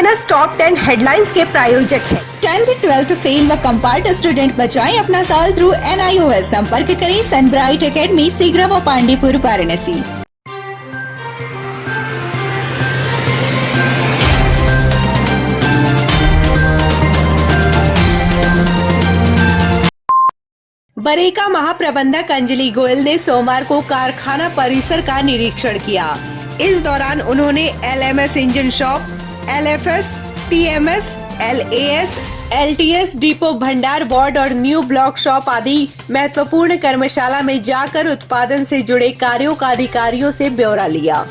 Bonus top 10 headlines के प्रायोजक हैं। 10th 12th फेल व कंपार्ट स्टूडेंट बचाएं अपना साल थ्रू NIOS। संपर्क करें सनब्राइट एकेडमी सीगरा व पांडीपुर वाराणसी। बरेका महाप्रबंधक अंजलि गोयल ने सोमवार को कारखाना परिसर का निरीक्षण किया। इस दौरान उन्होंने LMS engine shop, LFS, TMS, LAS, LTS depot भंडार वार्ड और न्यू ब्लॉक शॉप आदि महत्वपूर्ण कर्मशाला में जाकर उत्पादन से जुड़े कार्यों का अधिकारियों से ब्यौरा लिया।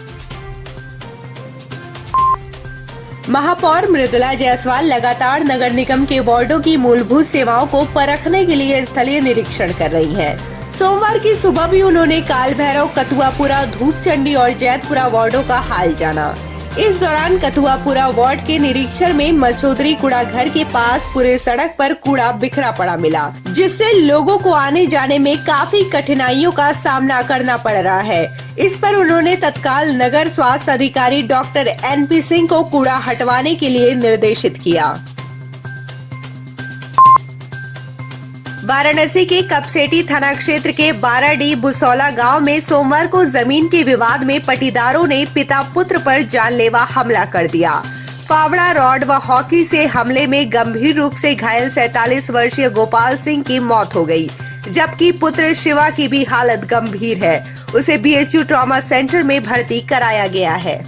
महापौर मृदुला जायसवाल लगातार नगर निगम के वार्डों की मूलभूत सेवाओं को परखने के लिए स्थलीय निरीक्षण कर रही हैं। सोमवार की सुबह भी उन्होंने काल भैरव, कथुआपुरा, धूपचंडी और जैतपुरा वार्डों का हाल जाना। इस दौरान कथुआपुरा वार्ड के निरीक्षण में मछोदरी कूड़ा घर के पास पूरे सड़क पर कूड़ा बिखरा पड़ा मिला, जिससे लोगों को आने जाने में काफी कठिनाइयों का सामना करना पड़ रहा है। इस पर उन्होंने तत्काल नगर स्वास्थ्य अधिकारी डॉक्टर NP सिंह को कूड़ा हटवाने के लिए निर्देशित किया। वाराणसी के कपसेटी थाना क्षेत्र के 12D बुसौला गांव में सोमवार को जमीन के विवाद में पटीदारों ने पिता पुत्र पर जानलेवा हमला कर दिया। फावड़ा रॉड व हॉकी से हमले में गंभीर रूप से घायल 47 वर्षीय गोपाल सिंह की मौत हो गई, जबकि पुत्र शिवा की भी हालत गंभीर है। उसे BHU ट्रॉमा सेंटर में भर्ती कराया गया है।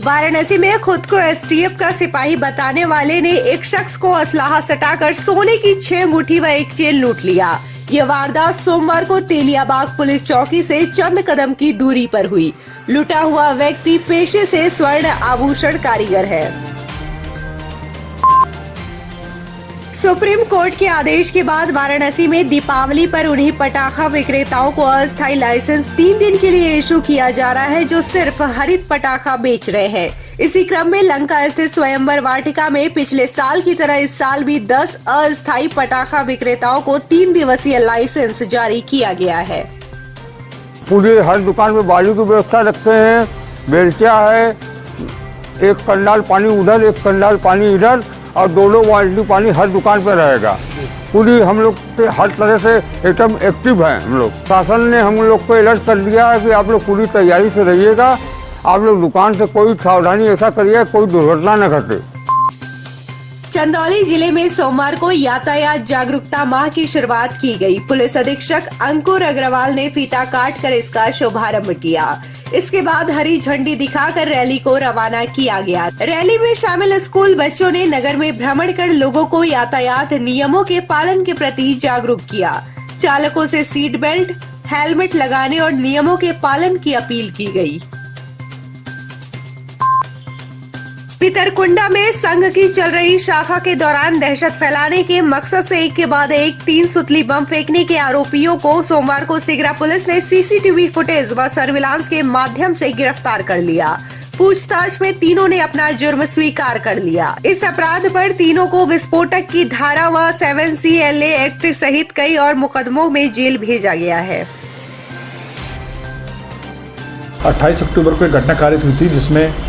वाराणसी में खुद को STF का सिपाही बताने वाले ने एक शख्स को असलाहा सटाकर सोने की 6 अंगूठी व एक चेन लूट लिया। यह वारदात सोमवार को तेलियाबाग पुलिस चौकी से चंद कदम की दूरी पर हुई। लूटा हुआ व्यक्ति पेशे से स्वर्ण आभूषण कारीगर है। सुप्रीम कोर्ट के आदेश के बाद वाराणसी में दीपावली पर उन्हीं पटाखा विक्रेताओं को अस्थायी लाइसेंस 3 दिन के लिए इशू किया जा रहा है जो सिर्फ हरित पटाखा बेच रहे हैं। इसी क्रम में लंका स्थित स्वयंवर वाटिका में पिछले साल की तरह इस साल भी 10 अस्थायी पटाखा विक्रेताओं को 3 दिवसीय लाइसेंस जारी किया गया है। पूरी हर दुकान में बालू की व्यवस्था रखते हैं, बेल्चा है, एक कंडाल पानी उधर, एक कंडाल पानी इधर और 2 बाल्टी पानी हर दुकान पर रहेगा। पूरी हम लोग हर तरह से एकदम एक्टिव है। हम लोग शासन ने हम लोग को अलर्ट कर दिया है कि आप लोग पूरी तैयारी से रहिएगा। आप लोग दुकान से कोई सावधानी ऐसा करिए कोई दुर्घटना न घटे। चंदौली जिले में सोमवार को यातायात जागरूकता माह की शुरुआत की गई। पुलिस अधीक्षक अंकुर अग्रवाल ने फीता काट कर इसका शुभारंभ किया। इसके बाद हरी झंडी दिखाकर रैली को रवाना किया गया। रैली में शामिल स्कूल बच्चों ने नगर में भ्रमण कर लोगों को यातायात नियमों के पालन के प्रति जागरूक किया। चालकों से सीट बेल्ट, हेलमेट लगाने और नियमों के पालन की अपील की गई। पितरकुंडा में संघ की चल रही शाखा के दौरान दहशत फैलाने के मकसद से एक के बाद एक 3 सुतली बम फेंकने के आरोपियों को सोमवार को सिगरा पुलिस ने CCTV फुटेज व सर्विलांस के माध्यम से गिरफ्तार कर लिया। पूछताछ में तीनों ने अपना जुर्म स्वीकार कर लिया। इस अपराध पर तीनों को विस्फोटक की धारा व 7CLA एक्ट सहित कई और मुकदमों में जेल भेजा गया है। 28 अक्टूबर को एक घटना कारित हुई थी जिसमें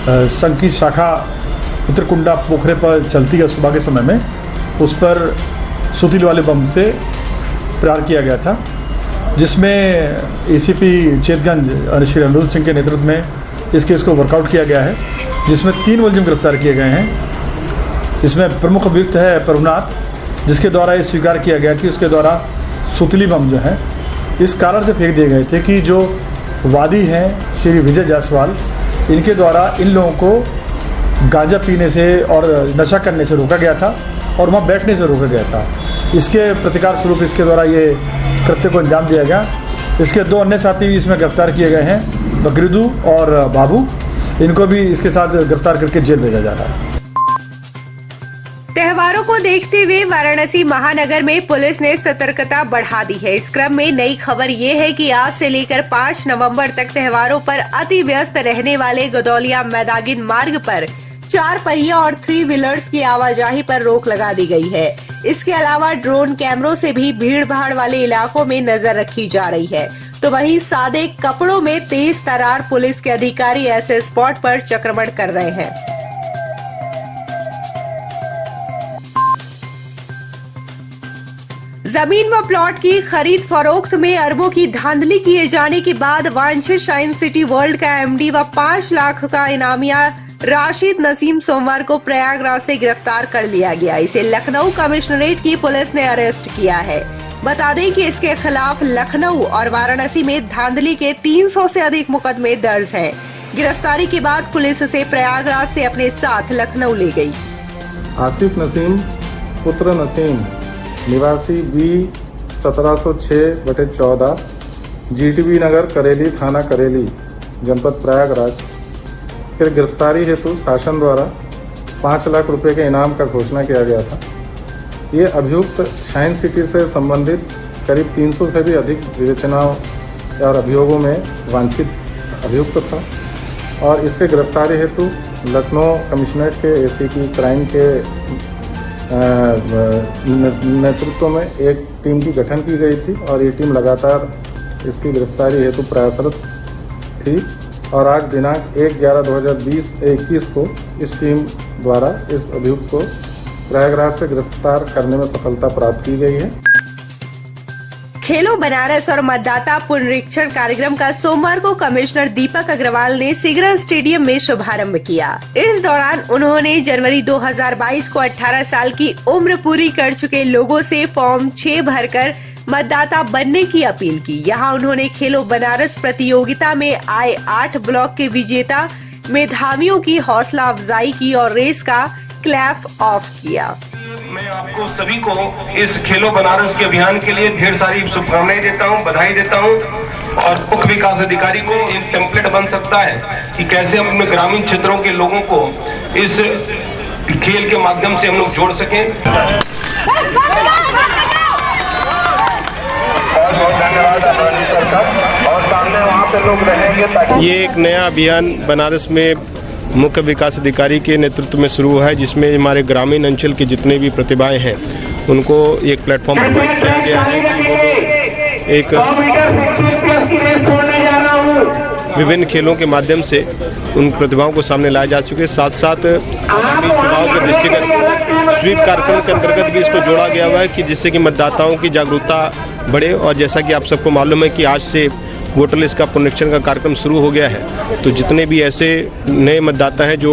संघ की शाखा पितरकुंडा पोखरे पर चलती है सुबह के समय में, उस पर सुतील वाले बम से प्रहार किया गया था, जिसमें ACP चेतगंज श्री अनिरुद्ध सिंह के नेतृत्व में इस केस को वर्कआउट किया गया है, जिसमें 3 मुलजिम गिरफ्तार किए गए हैं। इसमें प्रमुख अभियुक्त है प्रभुनाथ, जिसके द्वारा ये स्वीकार किया गया कि उसके द्वारा सुतली बम जो है इस कारण से फेंक दिए गए थे कि जो वादी हैं श्री विजय जायसवाल, इनके द्वारा इन लोगों को गांजा पीने से और नशा करने से रोका गया था और वहाँ बैठने से रोका गया था। इसके प्रतिकार स्वरूप इसके द्वारा ये कृत्य को अंजाम दिया गया। इसके 2 अन्य साथी भी इसमें गिरफ्तार किए गए हैं, बकरीदू और बाबू। इनको भी इसके साथ गिरफ्तार करके जेल भेजा जा रहा है। त्योहारों को देखते हुए वाराणसी महानगर में पुलिस ने सतर्कता बढ़ा दी है। इस क्रम में नई खबर ये है कि आज से लेकर 5 नवंबर तक त्योहारों पर अति व्यस्त रहने वाले गदौलिया मैदागिन मार्ग पर 4 पहिया और 3 व्हीलर्स की आवाजाही पर रोक लगा दी गई है। इसके अलावा ड्रोन कैमरों से भी भीड़ भाड़ वाले इलाकों में नजर रखी जा रही है। तो वहीं सादे कपड़ों में तेज तर्रार पुलिस के अधिकारी ऐसे स्पॉट पर चक्रमण कर रहे हैं। जमीन व प्लॉट की खरीद फरोख्त में अरबों की धांधली किए जाने के बाद वांछित शाइन सिटी वर्ल्ड का एमडी व 5 लाख का इनामिया राशिद नसीम सोमवार को प्रयागराज से गिरफ्तार कर लिया गया। इसे लखनऊ कमिश्नरेट की पुलिस ने अरेस्ट किया है। बता दें कि इसके खिलाफ लखनऊ और वाराणसी में धांधली के 300 से अधिक मुकदमे दर्ज हैं। गिरफ्तारी के बाद पुलिस उसे प्रयागराज से अपने साथ लखनऊ ले गई। आसिफ नसीम पुत्र नसीम निवासी बी 1706/14 GTB नगर करेली थाना करेली जनपद प्रयागराज फिर गिरफ्तारी हेतु शासन द्वारा 5 लाख रुपए के इनाम का घोषणा किया गया था। ये अभियुक्त शाइन सिटी से संबंधित करीब 300 से भी अधिक विवेचनाओं और अभियोगों में वांछित अभियुक्त था और इसके गिरफ्तारी हेतु लखनऊ कमिश्नरेट के ACP क्राइम के नेतृत्व में एक टीम की गठन की गई थी और ये टीम लगातार इसकी गिरफ्तारी हेतु प्रयासरत थी और आज दिनांक 1/11/2021 को इस टीम द्वारा इस अभियुक्त को प्रयागराज से गिरफ्तार करने में सफलता प्राप्त की गई है। खेलो बनारस और मतदाता पुनरीक्षण कार्यक्रम का सोमवार को कमिश्नर दीपक अग्रवाल ने सिगरा स्टेडियम में शुभारंभ किया। इस दौरान उन्होंने जनवरी 2022 को 18 साल की उम्र पूरी कर चुके लोगों से फॉर्म 6 भरकर मतदाता बनने की अपील की। यहाँ उन्होंने खेलो बनारस प्रतियोगिता में आए 8 ब्लॉक के विजेता मेधावियों की हौसला अफजाई की और रेस का क्लैप ऑफ किया। मैं आपको सभी को इस खेलो बनारस के अभियान के लिए ढेर सारी शुभकामनाएं देता हूं, बधाई देता हूं और मुख्य विकास अधिकारी को एक टेम्पलेट बन सकता है कि कैसे हम अपने ग्रामीण क्षेत्रों के लोगों को इस खेल के माध्यम से हम लोग जोड़ सकें। और सामने वहाँ पे लोग रहेंगे। ये एक नया अभियान बनारस में मुख्य विकास अधिकारी के नेतृत्व में शुरू हुआ है, जिसमें हमारे ग्रामीण अंचल की जितने भी प्रतिभाएं हैं उनको एक प्लेटफॉर्म प्रोवाइड किया गया है कि वो एक विभिन्न खेलों के माध्यम से उन प्रतिभाओं को सामने लाया जा चुके। साथ साथ आगामी चुनाव के दृष्टिगत स्वीप कार्यक्रम के अंतर्गत भी इसको जोड़ा गया हुआ है कि जिससे कि मतदाताओं की जागरूकता बढ़े। और जैसा कि आप सबको मालूम है कि आज से वोटर लिस्ट का पुनरीक्षण का कार्यक्रम शुरू हो गया है, तो जितने भी ऐसे नए मतदाता हैं जो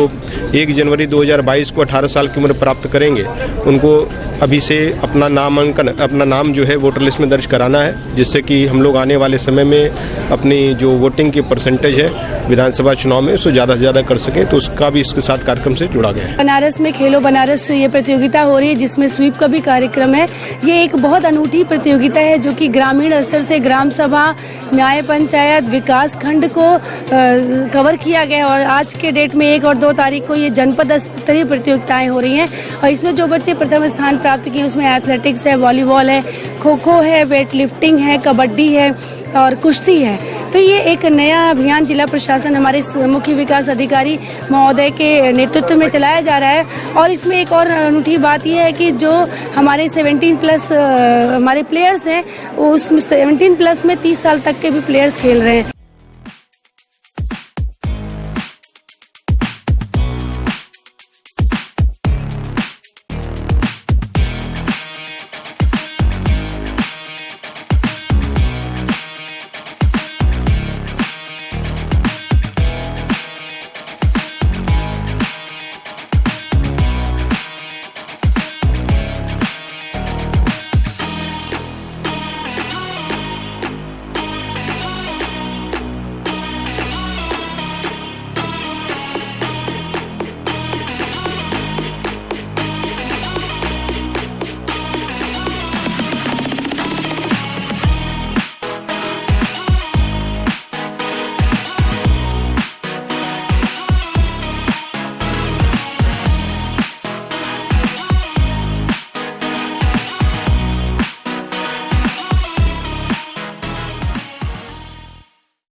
1 जनवरी 2022 को 18 साल की उम्र प्राप्त करेंगे, उनको अभी से अपना नाम जो है वोटर लिस्ट में दर्ज कराना है, जिससे कि हम लोग आने वाले समय में अपनी जो वोटिंग की परसेंटेज है विधानसभा चुनाव में उसको ज़्यादा से ज़्यादा कर सकें। तो उसका भी इसके साथ कार्यक्रम से जुड़ा गया है। बनारस में खेलो बनारस ये प्रतियोगिता हो रही है, जिसमें स्वीप का भी कार्यक्रम है। ये एक बहुत अनूठी प्रतियोगिता है जो कि ग्रामीण स्तर से ग्राम सभा, न्याय पंचायत, विकास खंड को कवर किया गया है और आज के डेट में 1 और 2 तारीख को ये जनपद स्तरीय प्रतियोगिताएं हो रही हैं। और इसमें जो बच्चे प्रथम स्थान प्राप्त किए उसमें एथलेटिक्स है, वॉलीबॉल है, खो खो है, वेट लिफ्टिंग है, कबड्डी है और कुश्ती है। तो ये एक नया अभियान जिला प्रशासन हमारे मुख्य विकास अधिकारी महोदय के नेतृत्व में चलाया जा रहा है। और इसमें एक और अनूठी बात यह है कि जो हमारे 17+ हमारे प्लेयर्स हैं, उसमें 17+ में 30 साल तक के भी प्लेयर्स खेल रहे हैं।